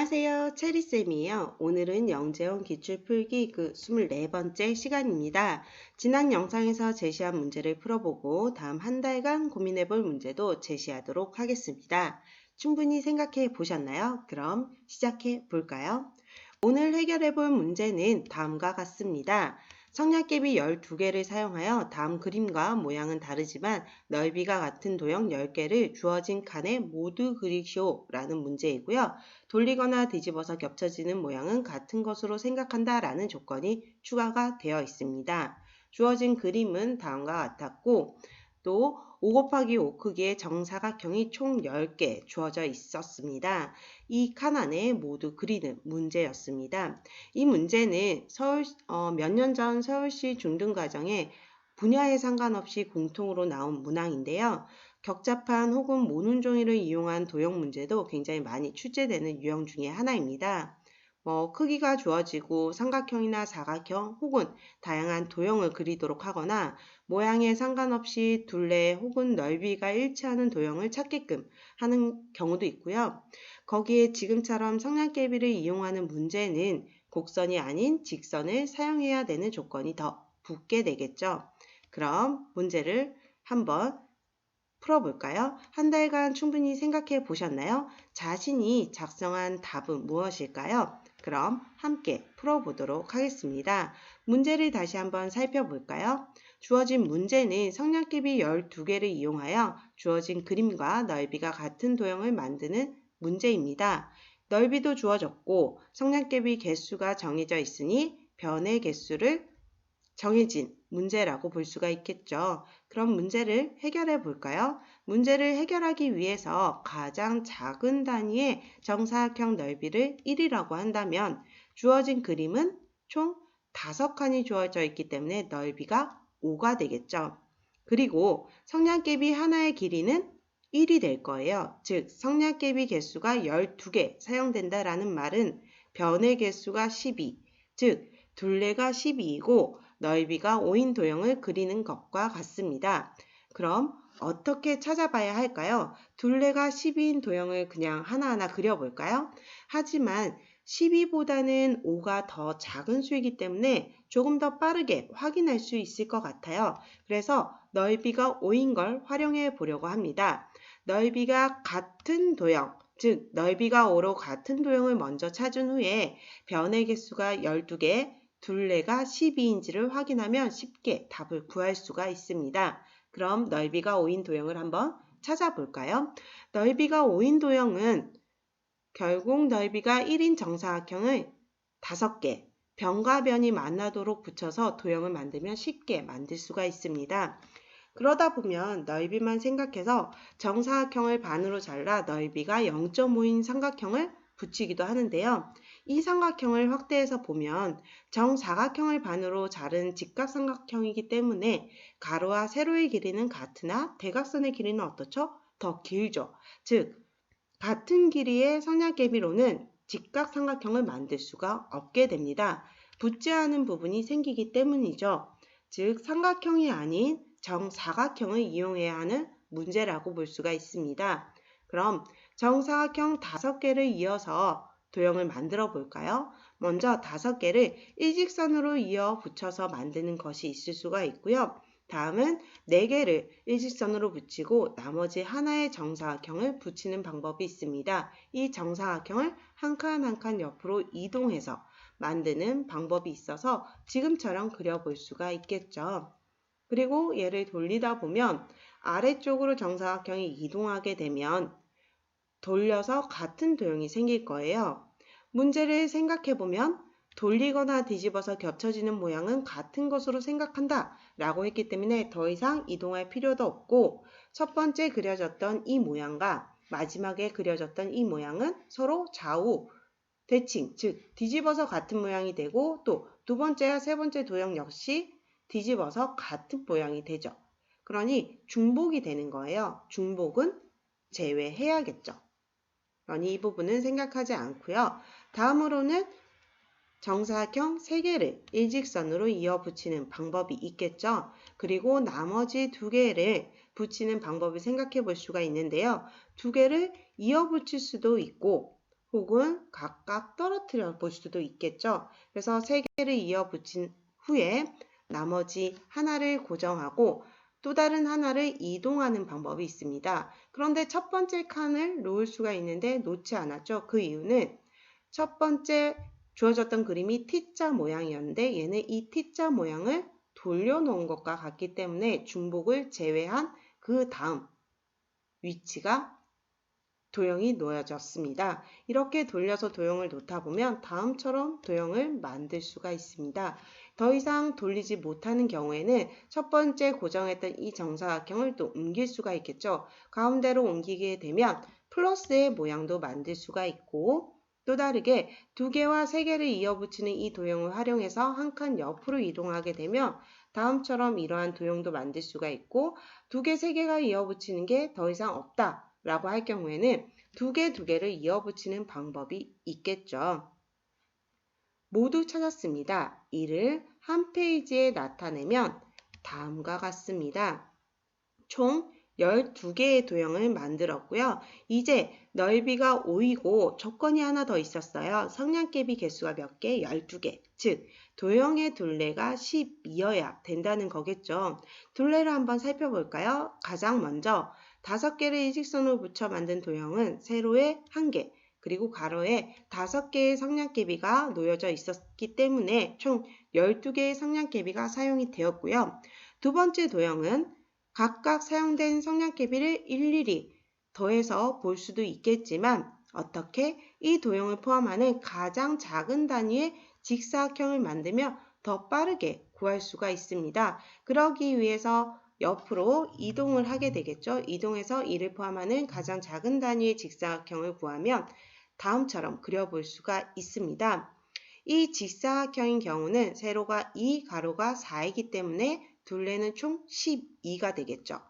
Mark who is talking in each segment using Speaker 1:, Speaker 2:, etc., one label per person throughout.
Speaker 1: 안녕하세요. 체리쌤이에요. 오늘은 영재원 기출풀기 24번째 시간입니다. 지난 영상에서 제시한 문제를 풀어보고 다음 한 달간 고민해볼 문제도 제시하도록 하겠습니다. 충분히 생각해 보셨나요? 그럼 시작해 볼까요? 오늘 해결해 볼 문제는 다음과 같습니다. 성냥개비 12개를 사용하여 다음 그림과 모양은 다르지만 넓이가 같은 도형 10개를 주어진 칸에 모두 그리시오 라는 문제이고요. 돌리거나 뒤집어서 겹쳐지는 모양은 같은 것으로 생각한다 라는 조건이 추가가 되어 있습니다. 주어진 그림은 다음과 같았고 또 5 곱하기 5 크기의 정사각형이 총 10개 주어져 있었습니다. 이 칸 안에 모두 그리는 문제였습니다. 이 문제는 몇 년 전 서울시 중등가정에 분야에 상관없이 공통으로 나온 문항인데요. 격자판 혹은 모눈종이를 이용한 도형 문제도 굉장히 많이 출제되는 유형 중에 하나입니다. 크기가 주어지고 삼각형이나 사각형 혹은 다양한 도형을 그리도록 하거나 모양에 상관없이 둘레 혹은 넓이가 일치하는 도형을 찾게끔 하는 경우도 있고요. 거기에 지금처럼 성냥개비를 이용하는 문제는 곡선이 아닌 직선을 사용해야 되는 조건이 더 붙게 되겠죠. 그럼 문제를 한번 풀어볼까요? 한 달간 충분히 생각해 보셨나요? 자신이 작성한 답은 무엇일까요? 그럼 함께 풀어보도록 하겠습니다. 문제를 다시 한번 살펴볼까요? 주어진 문제는 성냥개비 12개를 이용하여 주어진 그림과 넓이가 같은 도형을 만드는 문제입니다. 넓이도 주어졌고 성냥개비 개수가 정해져 있으니 변의 개수를 정해진 문제라고 볼 수가 있겠죠. 그럼 문제를 해결해 볼까요? 문제를 해결하기 위해서 가장 작은 단위의 정사각형 넓이를 1이라고 한다면 주어진 그림은 총 5칸이 주어져 있기 때문에 넓이가 5가 되겠죠. 그리고 성냥개비 하나의 길이는 1이 될 거예요. 즉 성냥개비 개수가 12개 사용된다라는 말은 변의 개수가 12, 즉 둘레가 12이고 넓이가 5인 도형을 그리는 것과 같습니다. 그럼 어떻게 찾아봐야 할까요? 둘레가 12인 도형을 그냥 하나하나 그려볼까요? 하지만 12보다는 5가 더 작은 수이기 때문에 조금 더 빠르게 확인할 수 있을 것 같아요. 그래서 넓이가 5인 걸 활용해 보려고 합니다. 넓이가 같은 도형, 즉 넓이가 5로 같은 도형을 먼저 찾은 후에 변의 개수가 12개, 둘레가 12인지를 확인하면 쉽게 답을 구할 수가 있습니다. 그럼 넓이가 5인 도형을 한번 찾아볼까요? 넓이가 5인 도형은 결국 넓이가 1인 정사각형을 5개, 변과 변이 만나도록 붙여서 도형을 만들면 쉽게 만들 수가 있습니다. 그러다 보면 넓이만 생각해서 정사각형을 반으로 잘라 넓이가 0.5인 삼각형을 붙이기도 하는데요. 이 삼각형을 확대해서 보면 정사각형을 반으로 자른 직각삼각형이기 때문에 가로와 세로의 길이는 같으나 대각선의 길이는 어떻죠? 더 길죠. 즉 같은 길이의 성냥개비로는 직각삼각형을 만들 수가 없게 됩니다. 붙지 않은 부분이 생기기 때문이죠. 즉 삼각형이 아닌 정사각형을 이용해야 하는 문제라고 볼 수가 있습니다. 그럼 정사각형 5개를 이어서 도형을 만들어 볼까요? 먼저 5개를 일직선으로 이어 붙여서 만드는 것이 있을 수가 있고요. 다음은 4개를 일직선으로 붙이고 나머지 하나의 정사각형을 붙이는 방법이 있습니다. 이 정사각형을 한 칸 한 칸 옆으로 이동해서 만드는 방법이 있어서 지금처럼 그려볼 수가 있겠죠. 그리고 얘를 돌리다 보면 아래쪽으로 정사각형이 이동하게 되면 돌려서 같은 도형이 생길 거예요. 문제를 생각해 보면 돌리거나 뒤집어서 겹쳐지는 모양은 같은 것으로 생각한다 라고 했기 때문에 더 이상 이동할 필요도 없고 첫 번째 그려졌던 이 모양과 마지막에 그려졌던 이 모양은 서로 좌우 대칭, 즉 뒤집어서 같은 모양이 되고 또 두 번째와 세 번째 도형 역시 뒤집어서 같은 모양이 되죠. 그러니 중복이 되는 거예요. 중복은 제외해야겠죠. 그러니 이 부분은 생각하지 않고요. 다음으로는 정사각형 3개를 일직선으로 이어 붙이는 방법이 있겠죠. 그리고 나머지 2개를 붙이는 방법을 생각해 볼 수가 있는데요. 2개를 이어 붙일 수도 있고 혹은 각각 떨어뜨려 볼 수도 있겠죠. 그래서 세 개를 이어 붙인 후에 나머지 하나를 고정하고 또 다른 하나를 이동하는 방법이 있습니다. 그런데 첫 번째 칸을 놓을 수가 있는데 놓지 않았죠. 그 이유는 첫 번째 주어졌던 그림이 T자 모양이었는데 얘는 이 T자 모양을 돌려놓은 것과 같기 때문에 중복을 제외한 그 다음 위치가 도형이 놓여졌습니다. 이렇게 돌려서 도형을 놓다 보면 다음처럼 도형을 만들 수가 있습니다. 더 이상 돌리지 못하는 경우에는 첫 번째 고정했던 이 정사각형을 또 옮길 수가 있겠죠. 가운데로 옮기게 되면 플러스의 모양도 만들 수가 있고 또 다르게 두 개와 세 개를 이어붙이는 이 도형을 활용해서 한 칸 옆으로 이동하게 되면 다음처럼 이러한 도형도 만들 수가 있고 두 개, 세 개가 이어붙이는 게 더 이상 없다. 라고 할 경우에는 두 개를 이어붙이는 방법이 있겠죠. 모두 찾았습니다. 이를 한 페이지에 나타내면 다음과 같습니다. 총 12개의 도형을 만들었고요. 이제 넓이가 5이고 조건이 하나 더 있었어요. 성냥개비 개수가 몇 개? 12개. 즉 도형의 둘레가 12여야 된다는 거겠죠. 둘레를 한번 살펴볼까요? 가장 먼저 5개를 일직선으로 붙여 만든 도형은 세로에 1개, 그리고 가로에 5개의 성냥개비가 놓여져 있었기 때문에 총 12개의 성냥개비가 사용이 되었고요. 두 번째 도형은 각각 사용된 성냥개비를 일일이 더해서 볼 수도 있겠지만 어떻게 이 도형을 포함하는 가장 작은 단위의 직사각형을 만들며 더 빠르게 구할 수가 있습니다. 그러기 위해서 옆으로 이동을 하게 되겠죠. 이동해서 이를 포함하는 가장 작은 단위의 직사각형을 구하면 다음처럼 그려볼 수가 있습니다. 이 직사각형인 경우는 세로가 2, 가로가 4이기 때문에 둘레는 총 12가 되겠죠.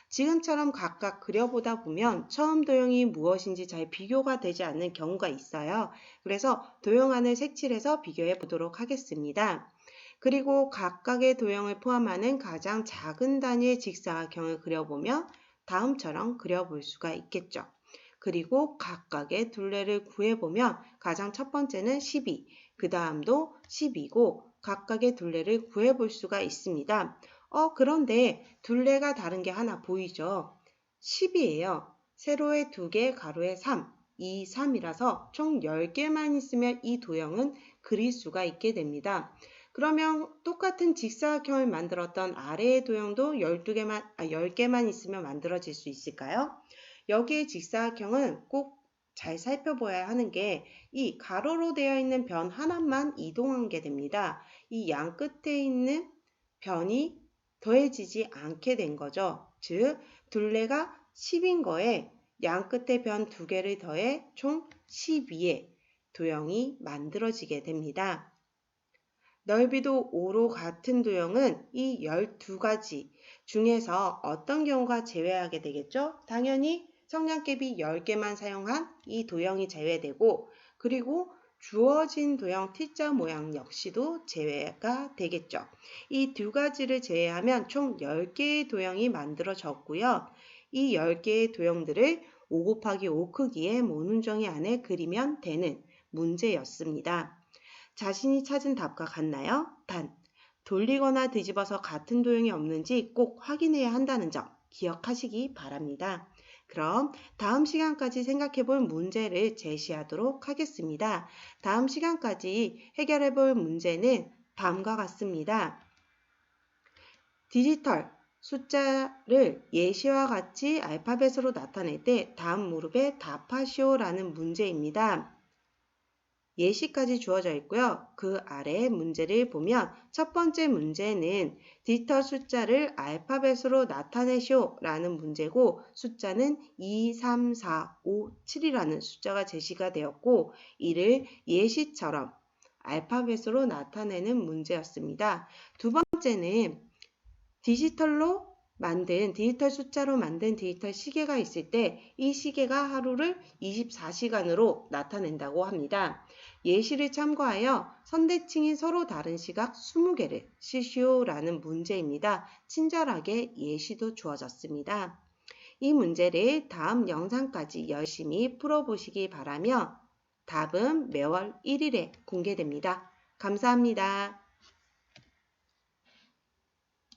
Speaker 1: 지금처럼 각각 그려보다 보면 처음 도형이 무엇인지 잘 비교가 되지 않는 경우가 있어요. 그래서 도형안을 색칠해서 비교해 보도록 하겠습니다. 그리고 각각의 도형을 포함하는 가장 작은 단위의 직사각형을 그려보면 다음처럼 그려볼 수가 있겠죠. 그리고 각각의 둘레를 구해보면 가장 첫 번째는 12, 그 다음도 10이고 각각의 둘레를 구해볼 수가 있습니다. 그런데 둘레가 다른 게 하나 보이죠? 10이에요. 세로에 2개, 가로에 3, 2, 3이라서 총 10개만 있으면 이 도형은 그릴 수가 있게 됩니다. 그러면 똑같은 직사각형을 만들었던 아래의 도형도 10개만 있으면 만들어질 수 있을까요? 여기의 직사각형은 꼭 잘 살펴봐야 하는 게 이 가로로 되어 있는 변 하나만 이동하게 됩니다. 이 양 끝에 있는 변이 더해지지 않게 된 거죠. 즉 둘레가 10인 거에 양 끝에 변 2개를 더해 총 12의 도형이 만들어지게 됩니다. 넓이도 5로 같은 도형은 이 12가지 중에서 어떤 경우가 제외하게 되겠죠? 당연히 성냥개비 10개만 사용한 이 도형이 제외되고 그리고 주어진 도형 T자 모양 역시도 제외가 되겠죠. 이 두 가지를 제외하면 총 10개의 도형이 만들어졌고요. 이 10개의 도형들을 5 곱하기 5 크기의 모눈종이 안에 그리면 되는 문제였습니다. 자신이 찾은 답과 같나요? 단, 돌리거나 뒤집어서 같은 도형이 없는지 꼭 확인해야 한다는 점 기억하시기 바랍니다. 그럼 다음 시간까지 생각해볼 문제를 제시하도록 하겠습니다. 다음 시간까지 해결해볼 문제는 다음과 같습니다. 디지털 숫자를 예시와 같이 알파벳으로 나타낼 때 다음 무릎에 답하시오라는 문제입니다. 예시까지 주어져 있고요. 그 아래 문제를 보면 첫 번째 문제는 디지털 숫자를 알파벳으로 나타내시오 라는 문제고 숫자는 2, 3, 4, 5, 7이라는 숫자가 제시가 되었고 이를 예시처럼 알파벳으로 나타내는 문제였습니다. 두 번째는 디지털 숫자로 만든 디지털 시계가 있을 때 이 시계가 하루를 24시간으로 나타낸다고 합니다. 예시를 참고하여 선대칭이 서로 다른 시각 20개를 쓰시오라는 문제입니다. 친절하게 예시도 주어졌습니다. 이 문제를 다음 영상까지 열심히 풀어보시기 바라며 답은 매월 1일에 공개됩니다. 감사합니다.